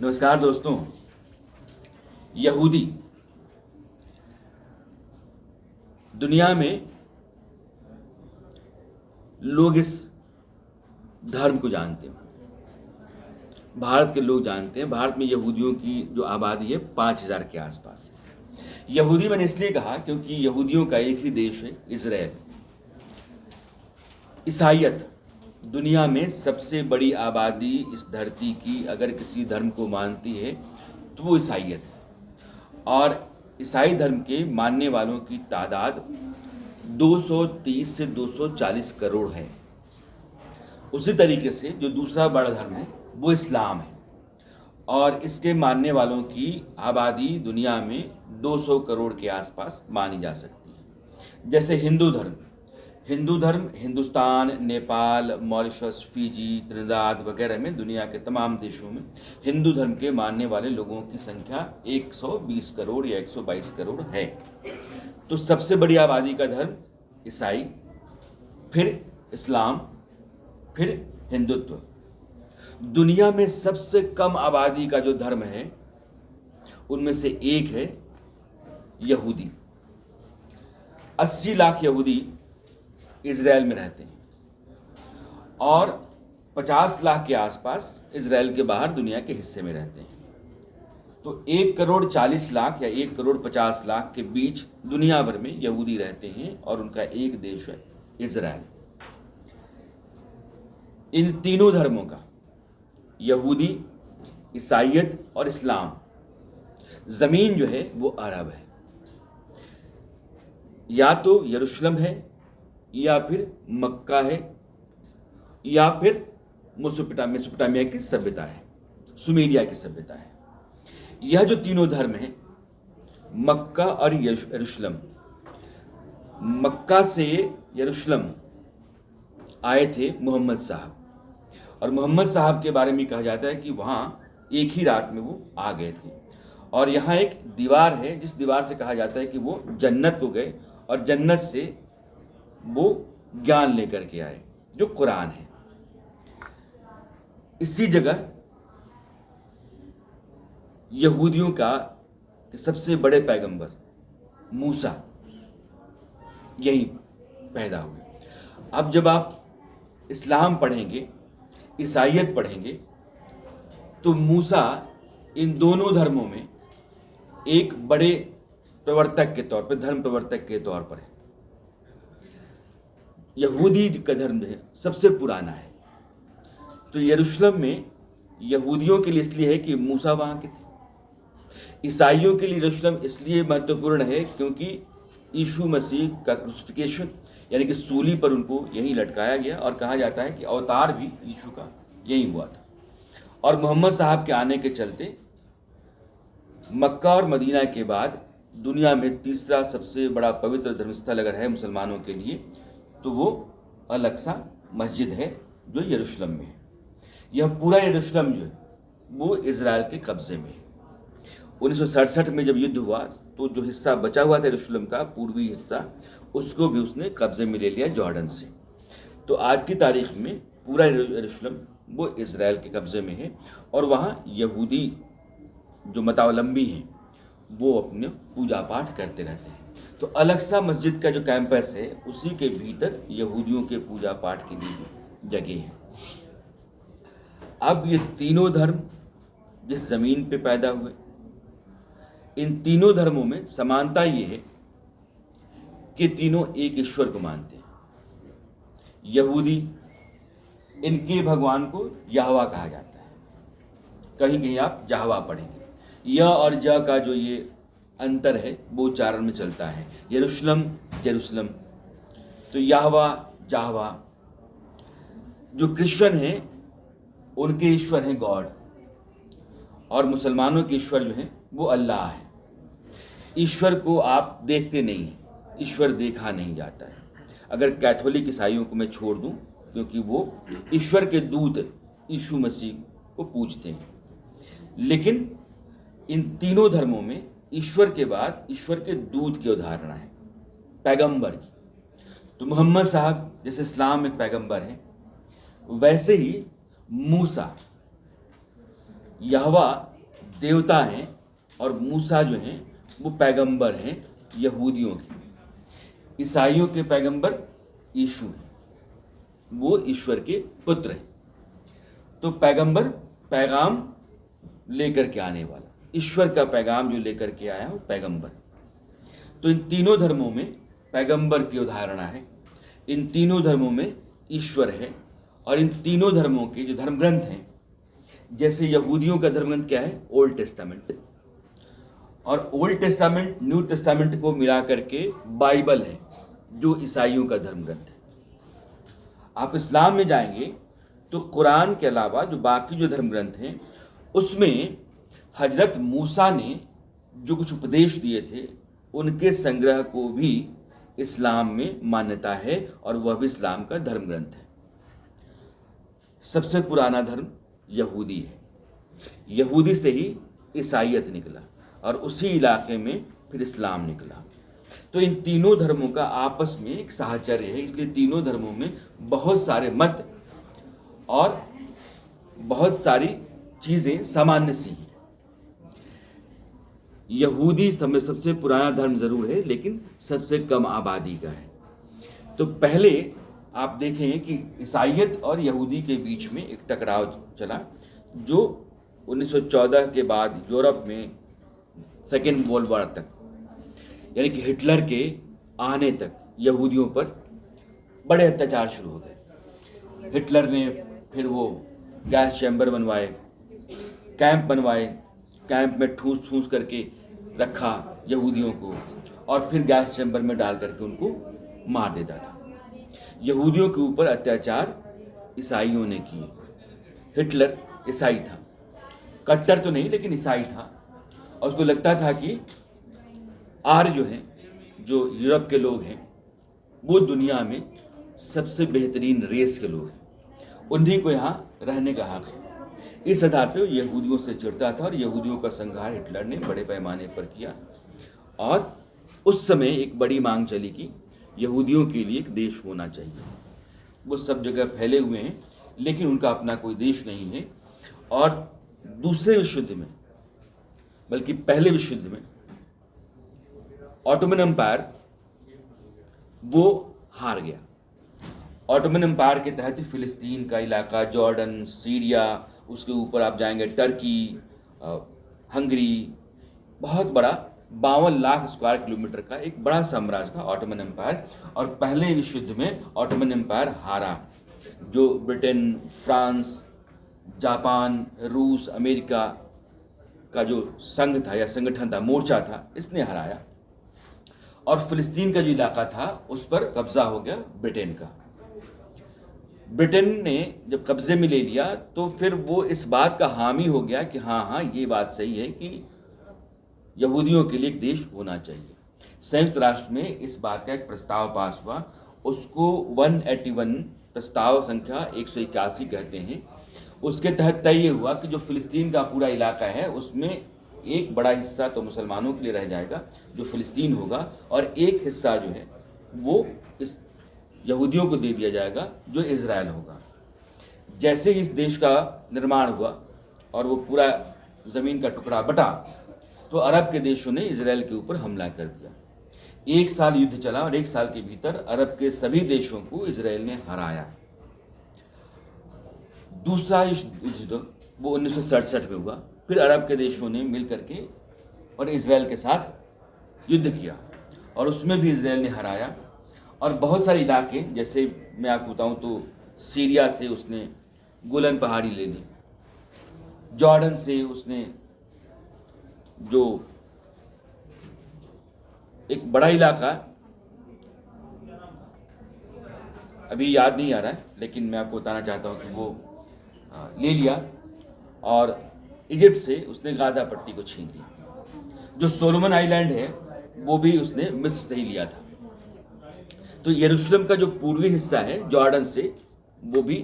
नमस्कार दोस्तों। यहूदी दुनिया में लोग इस धर्म को जानते हैं। भारत के लोग जानते हैं। भारत में यहूदियों की जो आबादी है 5,000 के आसपास है। यहूदी मैंने इसलिए कहा क्योंकि यहूदियों का एक ही देश है, इजराइल। ईसाईयत दुनिया में सबसे बड़ी आबादी इस धरती की अगर किसी धर्म को मानती है तो वो ईसाईयत है। और ईसाई धर्म के मानने वालों की तादाद 230 से 240 करोड़ है। उसी तरीके से जो दूसरा बड़ा धर्म है वो इस्लाम है और इसके मानने वालों की आबादी दुनिया में 200 करोड़ के आसपास मानी जा सकती है। जैसे हिंदू धर्म Hindustan, Nepal, Mauritius, Fiji, Trinidad वगैरह में दुनिया के तमाम देशों में हिंदू धर्म के मानने वाले लोगों की संख्या 120 करोड़ या 122 करोड़ है। तो सबसे बड़ी आबादी का धर्म ईसाई, फिर इस्लाम, फिर हिंदुत्व। दुनिया में सबसे कम आबादी का जो धर्म है उनमें से एक है यहूदी। 80 लाख यहूदी इजराइल में रहते हैं और 50 लाख के आसपास इजराइल के बाहर दुनिया के हिस्से में रहते हैं। तो 1 करोड़ 40 लाख या 1 करोड़ 50 लाख के बीच दुनिया भर में यहूदी रहते हैं और उनका एक देश है इजराइल। इन तीनों धर्मों का, यहूदी, ईसाईयत और इस्लाम, जमीन जो है वो अरब है। या तो यरूशलेम है या फिर मक्का है या फिर मेसोपोटामिया की सभ्यता है, सुमेरिया की सभ्यता है। यह जो तीनों धर्म हैं, मक्का और यरूशलेम, मक्का से यरूशलेम आए थे मोहम्मद साहब, और मोहम्मद साहब के बारे में कहा जाता है कि वहाँ एक ही रात में वो आ गए थे। और यहाँ एक दीवार है जिस दीवार से कहा जाता है कि वो जन्नत को गए और जन्नत से वो ज्ञान लेकर के आए, जो कुरान है। इसी जगह यहूदियों का सबसे बड़े पैगंबर मूसा यहीं पैदा हुए। अब जब आप इस्लाम पढ़ेंगे, ईसाईयत पढ़ेंगे, तो मूसा इन दोनों धर्मों में एक बड़े प्रवर्तक के तौर पर, धर्म प्रवर्तक के तौर पर है। यहूदी का धर्म जो है सबसे पुराना है। तो यरूशलेम में यहूदियों के लिए इसलिए है कि मूसा वहाँ के थे। ईसाइयों के लिए यरूशलेम इसलिए महत्वपूर्ण है क्योंकि यीशु मसीह का क्रूसिफिकेशन यानी कि सूली पर उनको यहीं लटकाया गया, और कहा जाता है कि अवतार भी यीशु का यहीं हुआ था। और मोहम्मद साहब के आने के चलते मक्का और मदीना के बाद दुनिया में तीसरा सबसे बड़ा पवित्र धर्मस्थल अगर है मुसलमानों के लिए तो वो अल-अक्सा मस्जिद है जो यरूशलेम में है। यह पूरा यरूशलेम जो है वो इजराइल के कब्जे में है। 1967 में जब युद्ध हुआ तो जो हिस्सा बचा हुआ था यरूशलेम का, पूर्वी हिस्सा, उसको भी उसने कब्जे में ले लिया जॉर्डन से। तो आज की तारीख में पूरा यरूशलेम वो इजराइल के कब्जे में है और वहाँ यहूदी जो मतावलंबी हैं वो अपने पूजा पाठ करते रहते हैं। तो अल-अक्सा मस्जिद का जो कैंपस है उसी के भीतर यहूदियों के पूजा पाठ के लिए जगह है। अब ये तीनों धर्म जिस ज़मीन पे पैदा हुए, इन तीनों धर्मों में समानता ये है कि तीनों एक ईश्वर को मानते हैं। यहूदी, इनके भगवान को यहोवा कहा जाता है। कहीं कहीं आप जहवा पढ़ेंगे। य और ज का जो ये अंतर है वो उच्चारण में चलता है। यरूशलेम, जेरूशलम, तो यहोवा, जाहवा। जो क्रिश्चियन हैं उनके ईश्वर हैं गॉड, और मुसलमानों के ईश्वर जो हैं वो अल्लाह है। ईश्वर को आप देखते नहीं, ईश्वर देखा नहीं जाता है। अगर कैथोलिक ईसाइयों को मैं छोड़ दूं, क्योंकि वो ईश्वर के दूत यीशु मसीह को पूजते हैं, लेकिन इन तीनों धर्मों में ईश्वर के बाद ईश्वर के दूत की अवधारणा है, पैगंबर की। तो मोहम्मद साहब जैसे इस्लाम में पैगंबर हैं, वैसे ही मूसा यहोवा देवता हैं और मूसा जो हैं वो पैगंबर हैं यहूदियों के। ईसाइयों के पैगंबर यीशु हैं, वो ईश्वर के पुत्र हैं। तो पैगंबर पैगाम लेकर के आने वाला, ईश्वर का पैगाम जो लेकर के आया वो पैगंबर। तो इन तीनों धर्मों में पैगंबर की उदाहरणा है, इन तीनों धर्मों में ईश्वर है। और इन तीनों धर्मों के जो धर्म ग्रंथ हैं, जैसे यहूदियों का धर्म ग्रंथ क्या है? Old testament. और ओल्ड टेस्टामेंट न्यू टेस्टामेंट को मिला करके बाइबल है, जो ईसाइयों का धर्म ग्रंथ है। आप इस्लाम में जाएंगे तो कुरान के अलावा जो बाकी जो धर्म ग्रंथ हैं, उसमें हजरत मूसा ने जो कुछ उपदेश दिए थे, उनके संग्रह को भी इस्लाम में मान्यता है और वह भी इस्लाम का धर्म ग्रंथ है। सबसे पुराना धर्म यहूदी है, यहूदी से ही ईसाइयत निकला और उसी इलाके में फिर इस्लाम निकला। तो इन तीनों धर्मों का आपस में एक साहचर्य है, इसलिए तीनों धर्मों में बहुत सारे मत और बहुत सारी चीज़ें सामान्य सी हैं। यहूदी सबसे पुराना धर्म ज़रूर है, लेकिन सबसे कम आबादी का है। तो पहले आप देखें कि ईसाइयत और यहूदी के बीच में एक टकराव चला, जो 1914 के बाद यूरोप में सेकेंड वर्ल्ड वॉर तक, यानी कि हिटलर के आने तक यहूदियों पर बड़े अत्याचार शुरू हो गए। हिटलर ने फिर वो गैस चैम्बर बनवाए, कैंप बनवाए, कैंप में ठूस ठूस करके रखा यहूदियों को और फिर गैस चैम्बर में डाल करके उनको मार देता था। यहूदियों के ऊपर अत्याचार ईसाइयों ने किए। हिटलर ईसाई था, कट्टर तो नहीं लेकिन ईसाई था, और उसको लगता था कि आर्य जो हैं, जो यूरोप के लोग हैं, वो दुनिया में सबसे बेहतरीन रेस के लोग हैं, उन्हीं को यहाँ रहने का हक है। इस आधार पर यहूदियों से चिढ़ता था और यहूदियों का संहार हिटलर ने बड़े पैमाने पर किया। और उस समय एक बड़ी मांग चली कि यहूदियों के लिए एक देश होना चाहिए। वो सब जगह फैले हुए हैं, लेकिन उनका अपना कोई देश नहीं है। और दूसरे विश्व युद्ध में, बल्कि पहले विश्व युद्ध में, ऑटोमन एम्पायर वो हार गया। ऑटोमन एम्पायर के तहत फिलिस्तीन का इलाका, जॉर्डन, सीरिया, उसके ऊपर आप जाएंगे टर्की, हंगरी, बहुत बड़ा 52 लाख स्क्वायर किलोमीटर का एक बड़ा साम्राज्य था ऑटोमन एम्पायर। और पहले विश्व युद्ध में ऑटोमन एम्पायर हारा। जो ब्रिटेन, फ्रांस, जापान, रूस, अमेरिका का जो संघ था या संगठन था, मोर्चा था, इसने हराया। और फिलिस्तीन का जो इलाका था उस पर कब्जा हो गया ब्रिटेन का। ब्रिटेन ने जब कब्जे में ले लिया तो फिर वो इस बात का हामी हो गया कि हाँ ये बात सही है कि यहूदियों के लिए एक देश होना चाहिए। संयुक्त राष्ट्र में इस बात का एक प्रस्ताव पास हुआ, उसको 181 प्रस्ताव संख्या 181 कहते हैं। उसके तहत तय ये हुआ कि जो फिलिस्तीन का पूरा इलाका है उसमें एक बड़ा हिस्सा तो मुसलमानों के लिए रह जाएगा, जो फिलिस्तीन होगा, और एक हिस्सा जो है वो इस यहूदियों को दे दिया जाएगा, जो इज़राइल होगा। जैसे ही इस देश का निर्माण हुआ और वो पूरा ज़मीन का टुकड़ा बटा, तो अरब के देशों ने इज़राइल के ऊपर हमला कर दिया। 1 साल युद्ध चला और 1 साल के भीतर अरब के सभी देशों को इज़राइल ने हराया। दूसरा युद्ध वो 1967 में हुआ। फिर अरब के देशों ने मिल करके और इज़राइल के साथ युद्ध किया और उसमें भी इज़राइल ने हराया। और बहुत सारे इलाके, जैसे मैं आपको बताऊं तो सीरिया से उसने गोलन पहाड़ी ले ली, जॉर्डन से उसने जो एक बड़ा इलाका अभी याद नहीं आ रहा है, लेकिन मैं आपको बताना चाहता हूं कि वो ले लिया। और इजिप्ट से उसने गाज़ा पट्टी को छीन लिया। जो सोलोमन आइलैंड है वो भी उसने मिस्र से ही लिया था। तो यरूशलेम का जो पूर्वी हिस्सा है जॉर्डन से, वो भी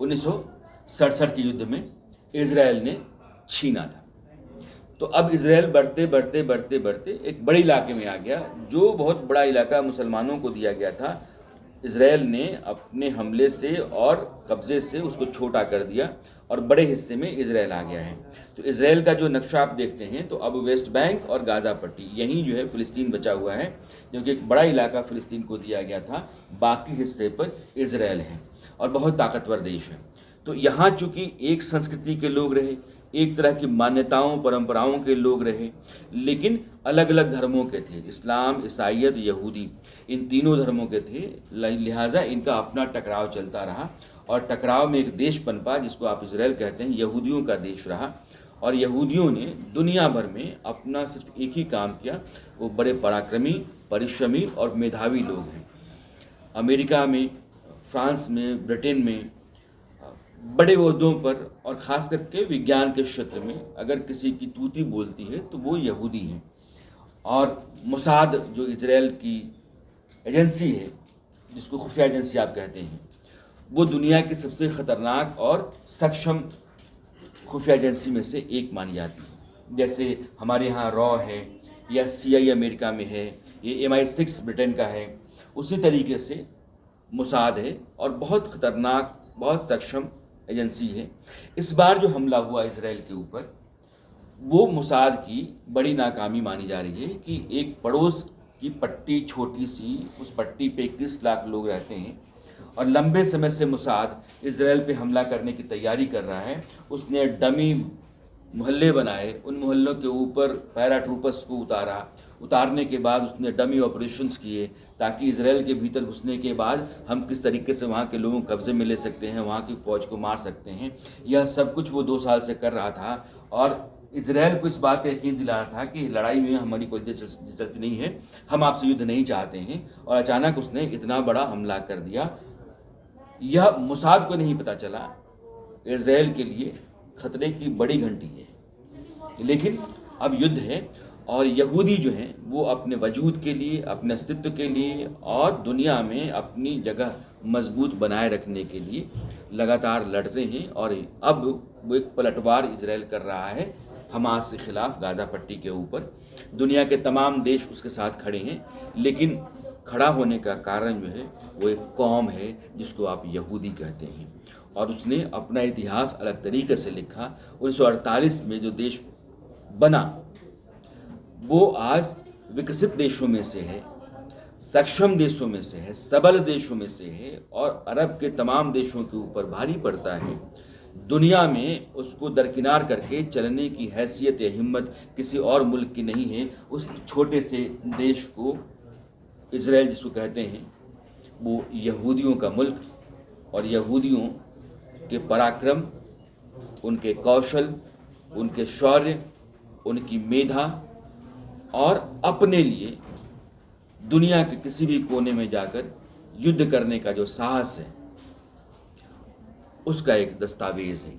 1967 के युद्ध में इज़राइल ने छीना था। तो अब इज़राइल बढ़ते बढ़ते बढ़ते बढ़ते एक बड़े इलाके में आ गया। जो बहुत बड़ा इलाका मुसलमानों को दिया गया था इज़राइल ने अपने हमले से और कब्ज़े से उसको छोटा कर दिया और बड़े हिस्से में इज़राइल आ गया है। तो इज़राइल का जो नक्शा आप देखते हैं तो अब वेस्ट बैंक और गाज़ा पट्टी यहीं जो है फ़िलिस्तीन बचा हुआ है, क्योंकि एक बड़ा इलाका फ़िलिस्तीन को दिया गया था, बाकी हिस्से पर इज़राइल है और बहुत ताकतवर देश है। तो यहाँ चूँकि एक संस्कृति के लोग रहे, एक तरह की मान्यताओं परंपराओं के लोग रहे, लेकिन अलग अलग धर्मों के थे, इस्लाम, ईसाइयत, यहूदी, इन तीनों धर्मों के थे। लिहाजा इनका अपना टकराव चलता रहा और टकराव में एक देश पनपा जिसको आप इज़राइल कहते हैं, यहूदियों का देश रहा। और यहूदियों ने दुनिया भर में अपना सिर्फ एक ही काम किया, वो बड़े पराक्रमी, परिश्रमी और मेधावी लोग हैं। अमेरिका में, फ्रांस में, ब्रिटेन में बड़े ओहदों पर और ख़ास करके विज्ञान के क्षेत्र में अगर किसी की तूती बोलती है तो वो यहूदी हैं। और मोसाद जो इज़राइल की एजेंसी है, जिसको खुफिया एजेंसी आप कहते हैं, वो दुनिया की सबसे ख़तरनाक और सक्षम खुफिया एजेंसी में से एक मानी जाती है। जैसे हमारे यहाँ रॉ है या CIA अमेरिका में है, ये MI6 ब्रिटेन का है, उसी तरीके से मोसाद है और बहुत ख़तरनाक, बहुत सक्षम एजेंसी है। इस बार जो हमला हुआ इज़राइल के ऊपर, वो मोसाद की बड़ी नाकामी मानी जा रही है कि एक पड़ोस की पट्टी छोटी सी, उस पट्टी पे 21 लाख लोग रहते हैं और लंबे समय से मोसाद इज़राइल पे हमला करने की तैयारी कर रहा है। उसने डमी मोहल्ले बनाए, उन मोहल्लों के ऊपर पैराट्रूपर्स को उतारने के बाद उसने डमी ऑपरेशंस किए ताकि इज़राइल के भीतर घुसने के बाद हम किस तरीके से वहाँ के लोगों को कब्ज़े में ले सकते हैं, वहाँ की फ़ौज को मार सकते हैं। यह सब कुछ वो 2 साल से कर रहा था और इज़राइल को इस बात का यकीन दिला रहा था कि लड़ाई में हमारी कोई दिलचस्पी नहीं है, हम आपसे युद्ध नहीं चाहते हैं। और अचानक उसने इतना बड़ा हमला कर दिया। यह मोसाद को नहीं पता चला, इज़राइल के लिए खतरे की बड़ी घंटी है। लेकिन अब युद्ध है और यहूदी जो हैं वो अपने वजूद के लिए, अपने अस्तित्व के लिए और दुनिया में अपनी जगह मजबूत बनाए रखने के लिए लगातार लड़ते हैं। और अब वो एक पलटवार इज़राइल कर रहा है हमास के ख़िलाफ़ गाज़ा पट्टी के ऊपर। दुनिया के तमाम देश उसके साथ खड़े हैं, लेकिन खड़ा होने का कारण जो है वो एक कौम है जिसको आप यहूदी कहते हैं। और उसने अपना इतिहास अलग तरीके से लिखा। 1948 में जो देश बना वो आज विकसित देशों में से है, सक्षम देशों में से है, सबल देशों में से है और अरब के तमाम देशों के ऊपर भारी पड़ता है। दुनिया में उसको दरकिनार करके चलने की हैसियत या हिम्मत किसी और मुल्क की नहीं है। उस छोटे से देश को, इज़राइल जिसको कहते हैं, वो यहूदियों का मुल्क और यहूदियों के पराक्रम, उनके कौशल, उनके शौर्य, उनकी मेधा और अपने लिए दुनिया के किसी भी कोने में जाकर युद्ध करने का जो साहस है, उसका एक दस्तावेज़ है।